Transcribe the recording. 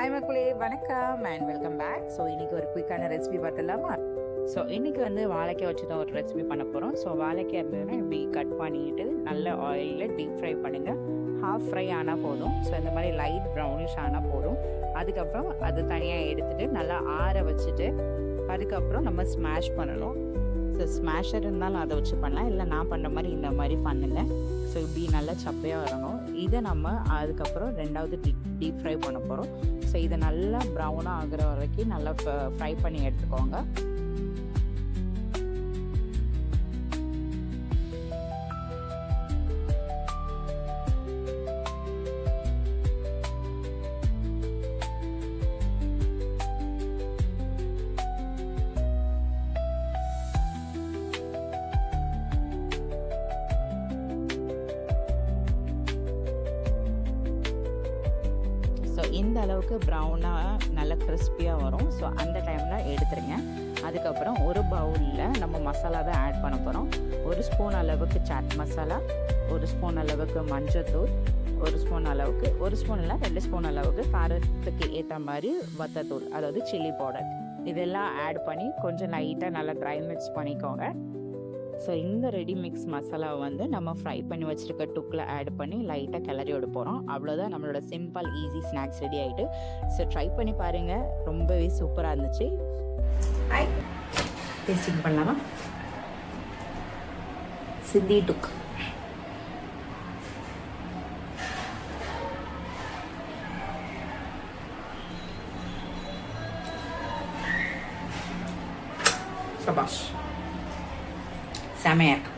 Hi மக்களே, வணக்கம் and welcome back. So இன்றைக்கி ஒரு குயிக்கான ரெசிபி பார்த்துடலாமா? ஸோ இன்றைக்கி வாழைக்காய் வச்சு தான் ஒரு ரெசிபி பண்ண போகிறோம். ஸோ வாழைக்காய் இருந்ததுன்னா இப்படி கட் பண்ணிட்டு நல்ல ஆயிலில் டீப் ஃப்ரை பண்ணுங்கள். ஹாஃப் ஃப்ரை ஆனால் போதும். ஸோ இந்த மாதிரி லைட் ப்ரௌனிஷ் ஆனால் போதும். அதுக்கப்புறம் அது தனியாக எடுத்துகிட்டு நல்லா ஆற வச்சுட்டு அதுக்கப்புறம் நம்ம ஸ்மாஷ் பண்ணணும். ஸோ ஸ்மாஷர் இருந்தாலும் அதை வச்சு பண்ணலாம், இல்லை நான் பண்ணுற மாதிரி இந்த மாதிரி பண்ணுங்கள். ஸோ இப்படி நல்லா சப்பையாக வரணும். இதை நம்ம அதுக்கப்புறம் ரெண்டாவது டீப் ஃப்ரை பண்ண போகிறோம். ஸோ இதை நல்லா ப்ரௌனாக ஆகிற வரைக்கும் நல்லா ஃப்ரை பண்ணி எடுத்துக்கோங்க. ஸோ இந்த அளவுக்கு ப்ரௌனாக நல்லா கிறிஸ்பியாக வரும். ஸோ அந்த டைமில் எடுத்துருங்க. அதுக்கப்புறம் ஒரு பவுலில் நம்ம மசாலா தான் ஆட் பண்ண போகிறோம். ஒரு ஸ்பூன் அளவுக்கு சாட் மசாலா, ஒரு ஸ்பூன் அளவுக்கு மஞ்சத்தூள், ஒரு ஸ்பூன் அளவுக்கு, ஒரு ஸ்பூன் இல்லை 2 ஸ்பூன் அளவுக்கு காரத்துக்கு ஏற்ற மாதிரி வத்தத்தூள், அதாவது சில்லி பவுடர், இதெல்லாம் ஆட் பண்ணி கொஞ்சம் லைட்டாக நல்லா ட்ரை மிக்ஸ் பண்ணிக்கோங்க. ஸோ இந்த ரெடி மிக்ஸ் மசாலாவை நம்ம ஃப்ரை பண்ணி வச்சுருக்க டுக்கில் ஆட் பண்ணி லைட்டாக கிளறி விட போகிறோம். அவ்வளோதான், நம்மளோட சிம்பிள் ஈஸி ஸ்நாக்ஸ் ரெடி ஆகிட்டு. ஸோ ட்ரை பண்ணி பாருங்கள், ரொம்பவே சூப்பராக இருந்துச்சு. ஹாய், டேஸ்டிங் பண்ணலாமா? சிந்தி டுக் சபாஷ், செமையாக இருக்கு.